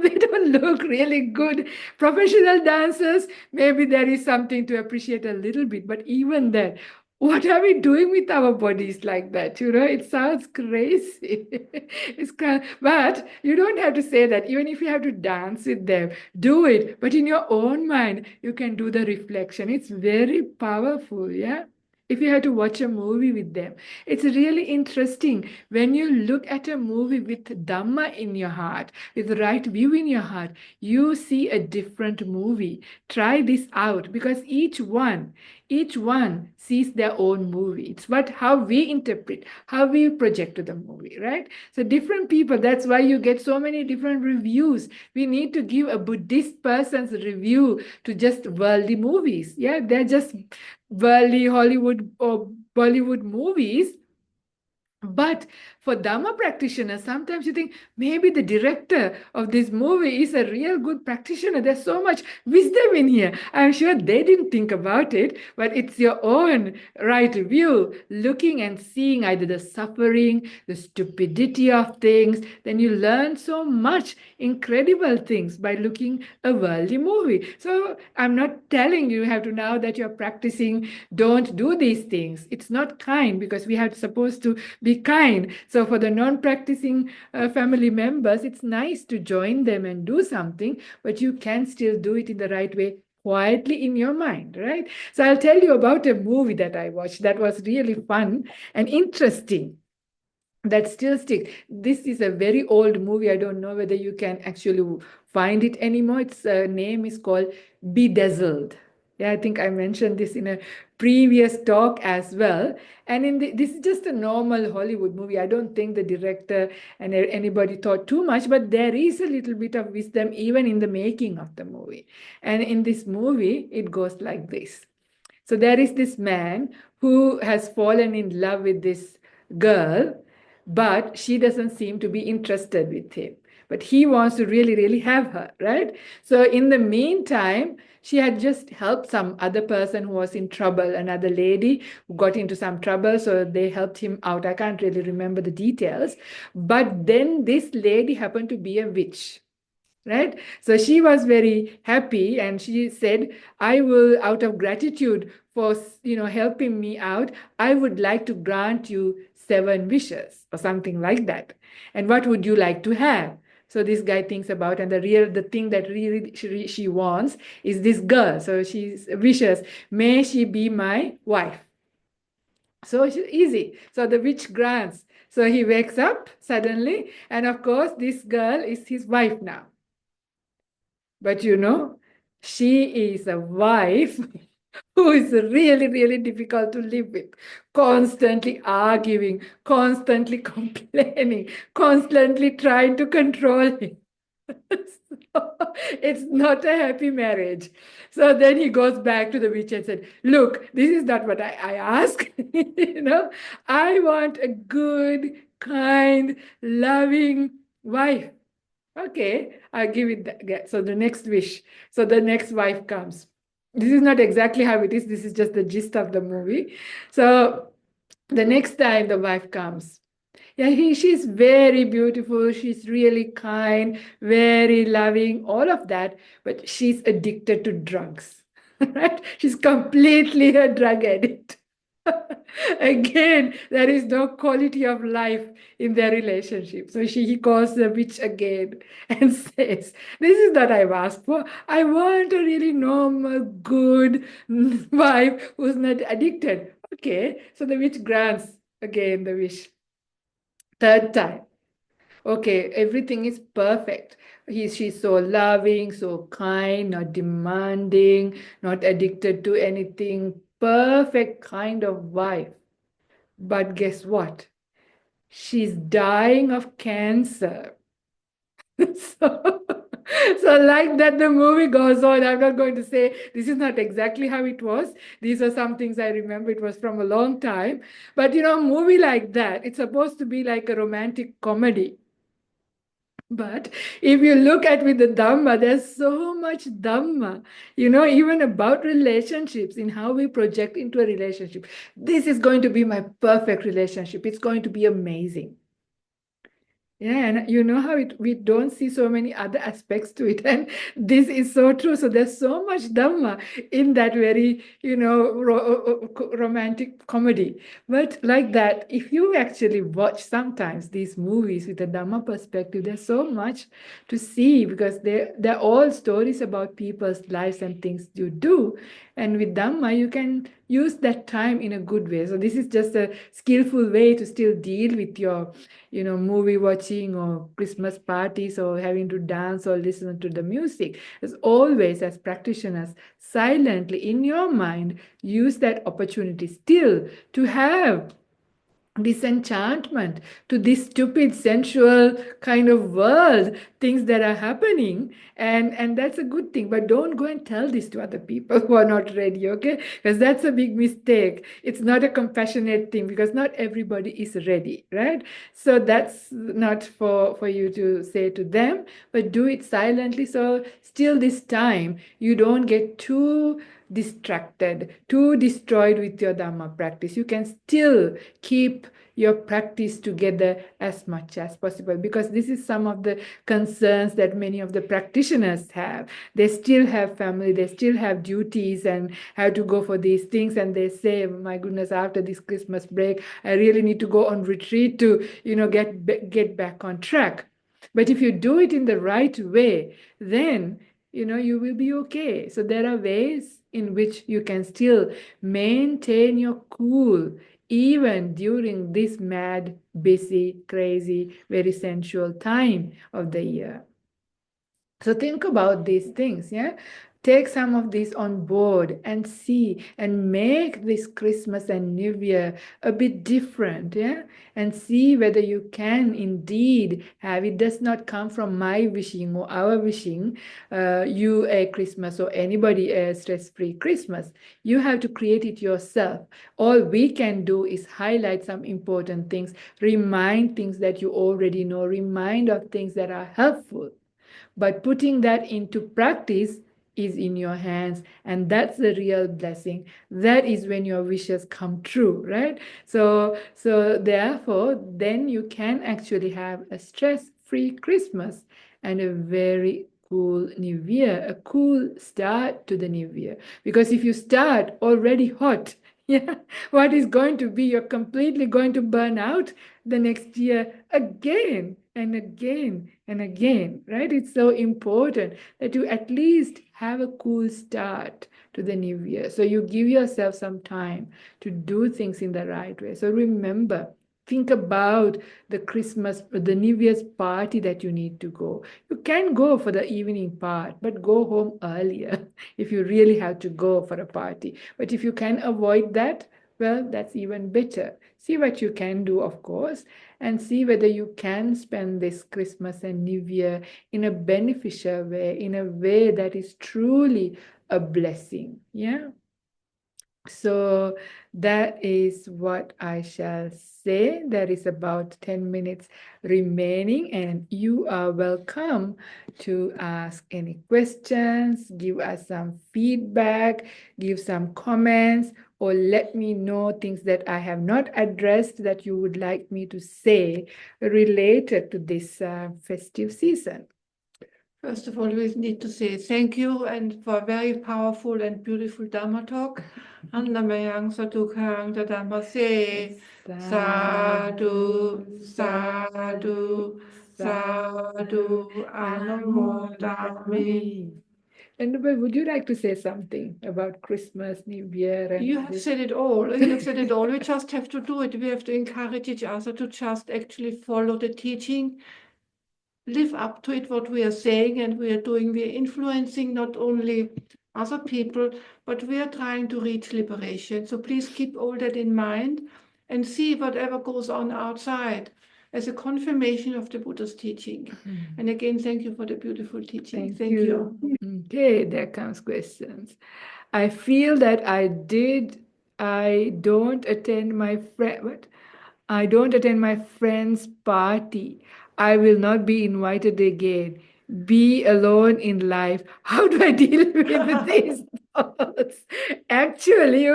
They don't look really good. Professional dancers, maybe there is something to appreciate a little bit, but even then, what are we doing with our bodies like that? It sounds crazy. It's kind but you don't have to say that. Even if you have to dance with them, do it. But in your own mind, you can do the reflection. It's very powerful, yeah? If you have to watch a movie with them, it's really interesting when you look at a movie with Dhamma in your heart, with the right view in your heart, you see a different movie. Try this out, because each one sees their own movie. It's what how we interpret, how we project to the movie, right? So different people, that's why you get so many different reviews. We need to give a Buddhist person's review to just worldly movies. Yeah, they're just worldly Hollywood or Bollywood movies. But for Dhamma practitioners, sometimes you think maybe the director of this movie is a real good practitioner. There's so much wisdom in here. I'm sure they didn't think about it, but it's your own right view, looking and seeing either the suffering, the stupidity of things. Then you learn so much incredible things by looking a worldly movie. So I'm not telling you have to, now that you're practicing, don't do these things. It's not kind, because we are supposed to be kind. So for the non-practicing family members, it's nice to join them and do something, but you can still do it in the right way, quietly in your mind, right? So I'll tell you about a movie that I watched that was really fun and interesting, that still sticks. This is a very old movie. I don't know whether you can actually find it anymore. Its name is called Bedazzled. Yeah, I think I mentioned this in a previous talk as well. And this is just a normal Hollywood movie. I don't think the director and anybody thought too much, but there is a little bit of wisdom even in the making of the movie. And in this movie, it goes like this. So there is this man who has fallen in love with this girl, but she doesn't seem to be interested with him. But he wants to really, really have her, right? So in the meantime, she had just helped some other person who was in trouble, another lady who got into some trouble. So they helped him out. I can't really remember the details. But then this lady happened to be a witch, right? So she was very happy, and she said, I will, out of gratitude for helping me out, I would like to grant you 7 wishes or something like that. And what would you like to have? So this guy thinks about, and the thing that really she wants is this girl. So she wishes, may she be my wife. So easy. So the witch grants. So he wakes up suddenly, and of course this girl is his wife now. But she is a wife who is really, really difficult to live with, constantly arguing, constantly complaining, constantly trying to control him. So it's not a happy marriage. So then he goes back to the witch and said, look, this is not what I ask. I want a good, kind, loving wife. Okay, I'll give it that. So the next wish. So the next wife comes. This is not exactly how it is. This is just the gist of the movie. So the next time the wife comes, Yeah, she's very beautiful. She's really kind, very loving, all of that. But she's addicted to drugs, right? She's completely a drug addict. Again, there is no quality of life in their relationship. So he calls the witch again and says, "This is what I've asked for. I want a really normal, good wife who's not addicted." Okay, so the witch grants again the wish. Third time. Okay, everything is perfect. She's so loving, so kind, not demanding, not addicted to anything. Perfect kind of wife. But guess what? She's dying of cancer. So, so like that, the movie goes on. I'm not going to say this is not exactly how it was. These are some things I remember. It was from a long time. But a movie like that, it's supposed to be like a romantic comedy. But if you look at with the Dhamma, there's so much Dhamma, even about relationships, in how we project into a relationship. This is going to be my perfect relationship. It's going to be amazing. Yeah, and you know how we don't see so many other aspects to it, and this is so true. So there's so much Dhamma in that very, romantic comedy. But like that, if you actually watch sometimes these movies with a Dhamma perspective, there's so much to see, because they're all stories about people's lives and things you do. And with Dhamma, you can use that time in a good way. So this is just a skillful way to still deal with your movie watching or Christmas parties or having to dance or listen to the music. As always, as practitioners, silently in your mind, use that opportunity still to have disenchantment to this stupid sensual kind of world, things that are happening, and that's a good thing. But don't go and tell this to other people who are not ready, okay? Because that's a big mistake. It's not a compassionate thing, because not everybody is ready, right? So that's not for you to say to them, but do it silently, so still this time you don't get too distracted, too destroyed with your Dhamma practice. You can still keep your practice together as much as possible, because this is some of the concerns that many of the practitioners have. They still have family, they still have duties and have to go for these things, and they say, my goodness, after this Christmas break I really need to go on retreat to get back on track. But if you do it in the right way, then you will be okay. So there are ways in which you can still maintain your cool even during this mad, busy, crazy, very sensual time of the year. So think about these things, yeah? Take some of these on board and see and make this Christmas and New Year a bit different, yeah? And see whether you can indeed have it. Does not come from my wishing or our wishing you a Christmas or anybody a stress-free Christmas. You have to create it yourself. All we can do is highlight some important things, remind things that you already know, remind of things that are helpful. But putting that into practice is in your hands, and that's the real blessing. That is when your wishes come true, right? So therefore, then you can actually have a stress-free Christmas and a very cool new year, a cool start to the new year. Because if you start already hot, yeah, what is going to be, you're completely going to burn out the next year again and again and again, right? It's so important that you at least have a cool start to the new year. So you give yourself some time to do things in the right way. So remember, think about the Christmas, the New Year's party that you need to go. You can go for the evening part, but go home earlier if you really have to go for a party. But if you can avoid that, well, that's even better. See what you can do, of course, and see whether you can spend this Christmas and New Year in a beneficial way, in a way that is truly a blessing. Yeah. So that is what I shall say. There is about 10 minutes remaining, and you are welcome to ask any questions, give us some feedback, give some comments, or let me know things that I have not addressed that you would like me to say related to this festive season. First of all, we need to say thank you and for a very powerful and beautiful Dharma talk. Annamayang Sadhukarang Dhamma Se Sadhu Sadhu Sadhu Anamodami. And would you like to say something about Christmas, New Year, and You have said it all. You have said it all. We just have to do it. We have to encourage each other to just actually follow the teaching, live up to it, what we are saying and we are doing. We are influencing not only other people, but we are trying to reach liberation. So please keep all that in mind and see whatever goes on outside as a confirmation of the Buddha's teaching. And again, thank you for the beautiful teaching. Thank you. Okay, there comes questions. I feel that I don't attend my friend, I don't attend my friend's party. I will not be invited again. Be alone in life. How do I deal with these thoughts? Actually,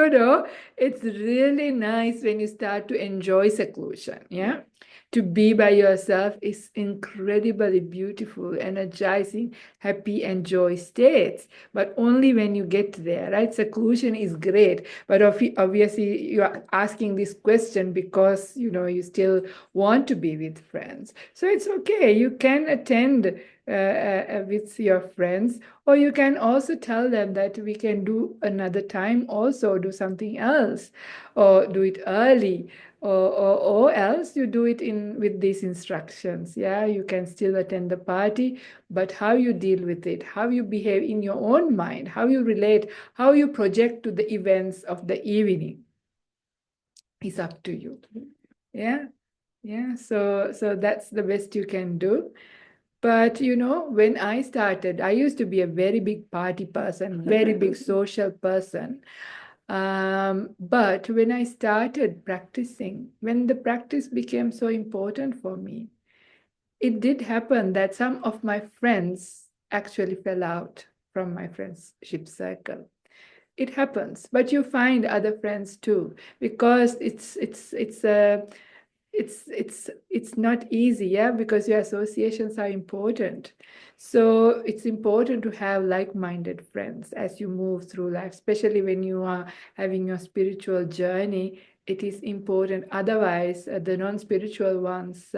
it's really nice when you start to enjoy seclusion. Yeah. To be by yourself is incredibly beautiful, energizing, happy, and joy states. But only when you get there, right? Seclusion is great, but obviously you are asking this question because you still want to be with friends. So it's okay. You can attend with your friends, or you can also tell them that we can do another time, also do something else, or do it early, or else you do it in with these instructions. Yeah, you can still attend the party, but how you deal with it, how you behave in your own mind, how you relate, how you project to the events of the evening is up to you. Yeah, yeah. So that's the best you can do. But when I started, I used to be a very big party person, very big social person. But when I started practicing, when the practice became so important for me, it did happen that some of my friends actually fell out from my friendship circle. It happens, but you find other friends too, because it's not easy, yeah, because your associations are important. So it's important to have like-minded friends as you move through life, especially when you are having your spiritual journey. It is important. Otherwise, the non-spiritual ones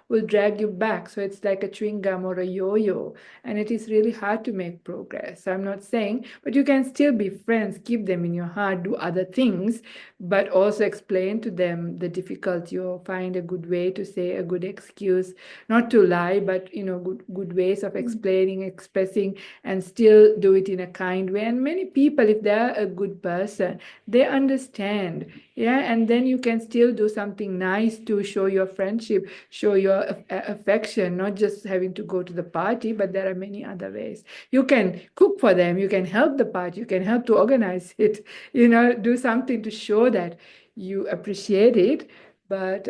will drag you back. So it's like a chewing gum or a yo-yo, and it is really hard to make progress. I'm not saying, but you can still be friends, keep them in your heart, do other things, but also explain to them the difficulty, or find a good way to say a good excuse, not to lie, but good ways of explaining, expressing, and still do it in a kind way. And many people, if they're a good person, they understand. Yeah, and then you can still do something nice to show your friendship, show your affection, not just having to go to the party, but there are many other ways. You can cook for them, you can help the party, you can help to organize it, do something to show that you appreciate it, but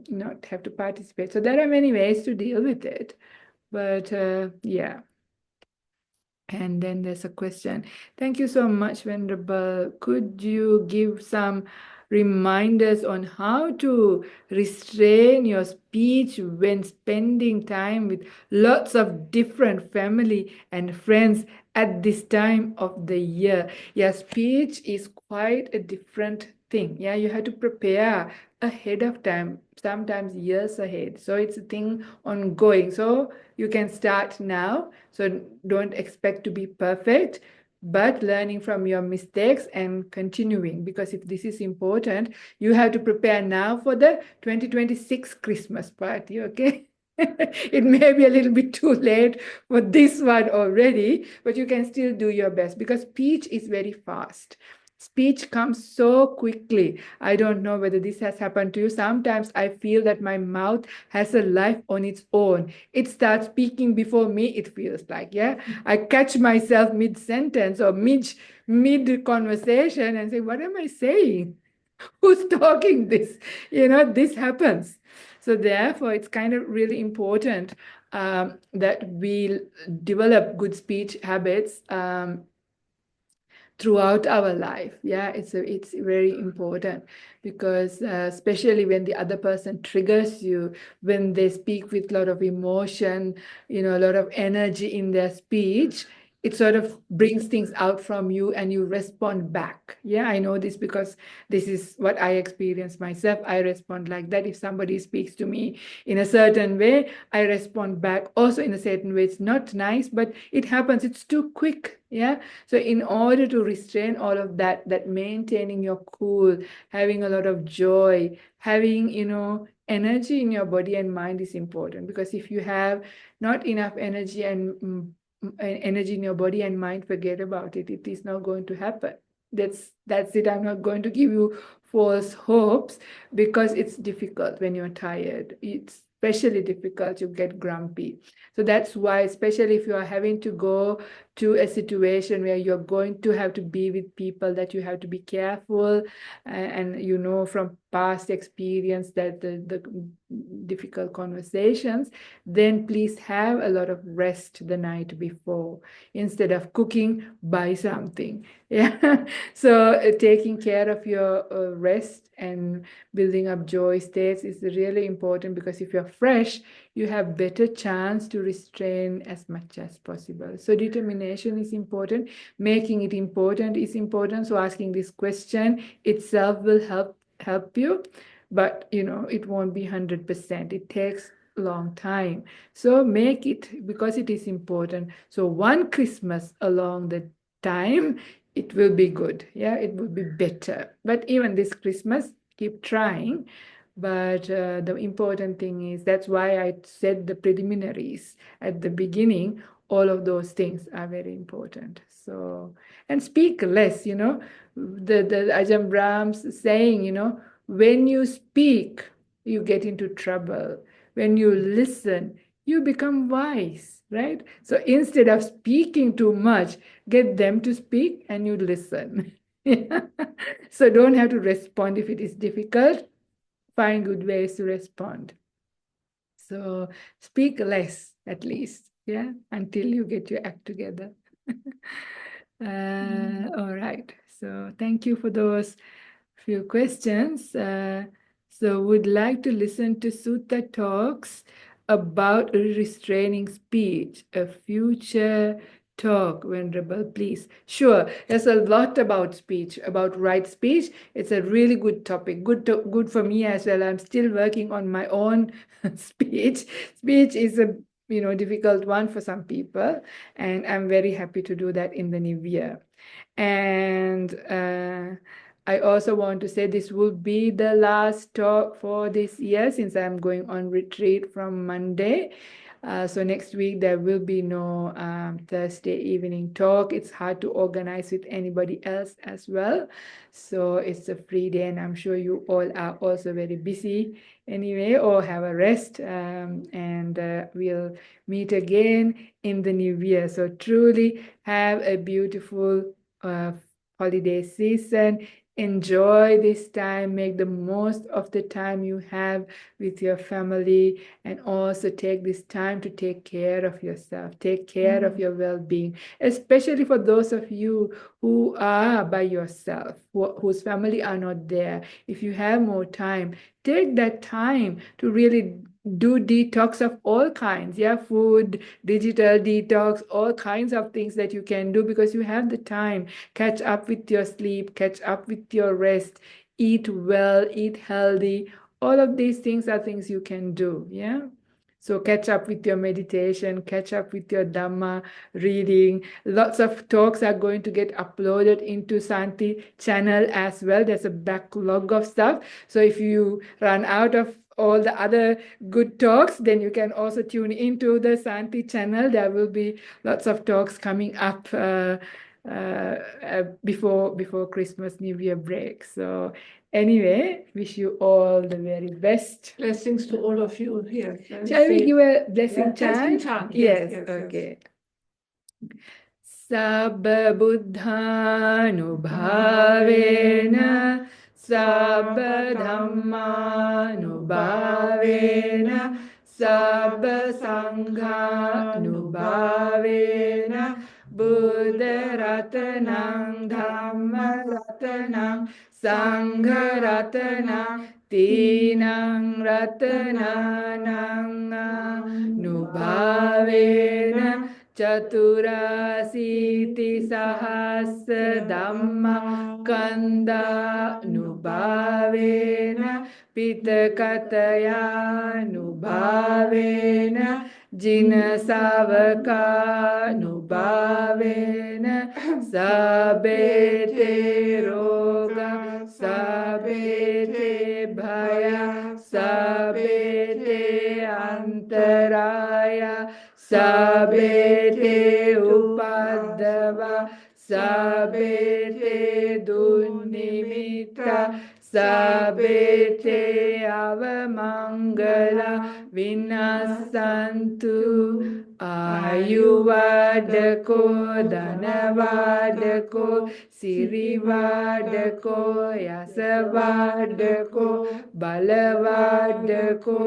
not have to participate. So there are many ways to deal with it. But yeah. And then there's a question. Thank you so much, Venerable. Could you give some reminders on how to restrain your speech when spending time with lots of different family and friends at this time of the year? Yeah, speech is quite a different thing. Yeah, you have to prepare ahead of time, sometimes years ahead. So it's a thing ongoing. So you can start now. So don't expect to be perfect, but learning from your mistakes and continuing. Because if this is important, you have to prepare now for the 2026 Christmas party, okay? It may be a little bit too late for this one already, but you can still do your best because speech is very fast. Speech comes so quickly. I don't know whether this has happened to you. Sometimes I feel that my mouth has a life on its own. It starts speaking before me, it feels like, yeah. I catch myself mid-sentence or mid-conversation and say, what am I saying? Who's talking this? This happens. So therefore, it's kind of really important that we develop good speech habits throughout our life. Yeah, it's very important because especially when the other person triggers you, when they speak with a lot of emotion, a lot of energy in their speech, it sort of brings things out from you and you respond back. Yeah, I know this because this is what I experience myself. I respond like that. If somebody speaks to me in a certain way, I respond back also in a certain way. It's not nice, but it happens. It's too quick. Yeah. So in order to restrain all of that maintaining your cool, having a lot of joy, having, energy in your body and mind is important, because if you have not enough energy and energy in your body and mind, forget about it. It is not going to happen. That's it. I'm not going to give you false hopes, because it's difficult when you're tired. It's especially difficult to get grumpy. So that's why, especially if you are having to go to a situation where you're going to have to be with people, that you have to be careful, and from past experience that the difficult conversations, then please have a lot of rest the night before. Instead of cooking, buy something. Yeah. So taking care of your rest and building up joy states is really important, because if you're fresh, you have better chance to restrain as much as possible. So determination is important. Making it important is important. So asking this question itself will help you, but it won't be 100%. It takes a long time. So make it, because it is important. So one Christmas along the time, it will be good. Yeah, it will be better. But even this Christmas, keep trying. But the important thing is, that's why I said the preliminaries at the beginning. All of those things are very important. So, and speak less, the Ajahn Brahms saying, when you speak, you get into trouble. When you listen, you become wise, right? So instead of speaking too much, get them to speak and you listen. So don't have to respond if it is difficult. Find good ways to respond. So speak less, at least, yeah, until you get your act together. All right. So thank you for those few questions. So would like to listen to Sutta talks about restraining speech, a future talk, Venerable, please. Sure, there's a lot about speech, about right speech. It's a really good topic, good for me as well. I'm still working on my own speech. Speech is a difficult one for some people, and I'm very happy to do that in the new year. And I also want to say this will be the last talk for this year, since I'm going on retreat from Monday. So next week there will be no Thursday evening talk. It's hard to organize with anybody else as well. So it's a free day, and I'm sure you all are also very busy anyway, or have a rest. And we'll meet again in the new year. So truly have a beautiful holiday season. Enjoy this time, make the most of the time you have with your family, and also take this time to take care of yourself, take care of your well-being, especially for those of you who are by yourself, whose family are not there. If you have more time, take that time to really do detox of all kinds, yeah, food, digital detox, all kinds of things that you can do, because you have the time. Catch up with your sleep, catch up with your rest, eat well, eat healthy. All of these things are things you can do, yeah. So catch up with your meditation, catch up with your Dhamma reading. Lots of talks are going to get uploaded into Santi channel as well. There's a backlog of stuff. So if you run out of all the other good talks, then you can also tune into the Santi channel. There will be lots of talks coming up before Christmas New Year break. So anyway, wish you all the very best. Blessings to all of you here. Shall we give a blessing Yeah, blessing chant? chant. Yes, Yes. okay. Sabba buddhanubhavena sabba dhammanubhavena sabba sanghanubhavena buddha ratanang dhamma ratanang sangha ratanang tinang ratananang nubhavena Chaturasiti sahasra dhamma kanda nubhavena pitakataya nubhavena jina savaka nubhavena sabete roga sabete bhaya sabete antaraya sabete upadava sabete dunnimita sabete avamangala vinasantu ayuvadako dhanavadako sirivadako yasavadako balavadako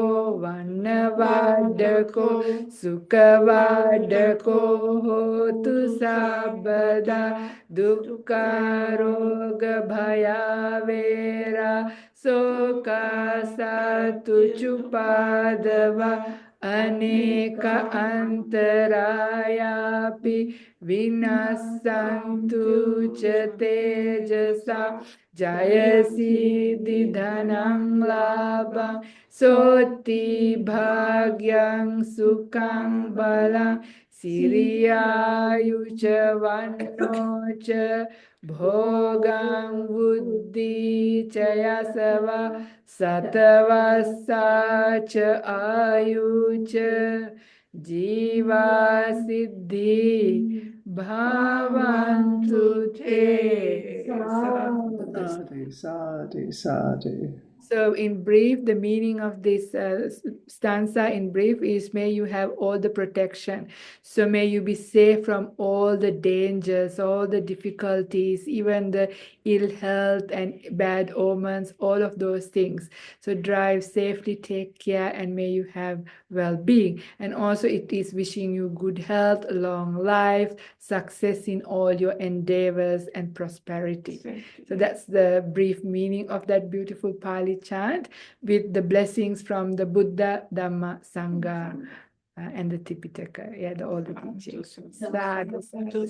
vannavadako sukhavadako hotu sabbada dukkha roga bhaya vera soka satu chupadava aneka antarayapi vinasantu ca tejasa jaya siddhi dhanam labham soti bhagyang sukhang balang siriyayucha vannocha bhogang buddhi chayasava satavasa cha ayucha jiva siddhi bhavantu te. Sadhu, sadhu, sadhu. So in brief, the meaning of this stanza in brief is may you have all the protection. So may you be safe from all the dangers, all the difficulties, even the ill health and bad omens, all of those things. So drive safely, take care, and may you have well-being. And also it is wishing you good health, long life, success in all your endeavors, and prosperity. So that's the brief meaning of that beautiful Pali chant with the blessings from the Buddha, Dhamma, Sangha, and the Tipitaka. Yeah, all the teachings. Sadhu, sadhu.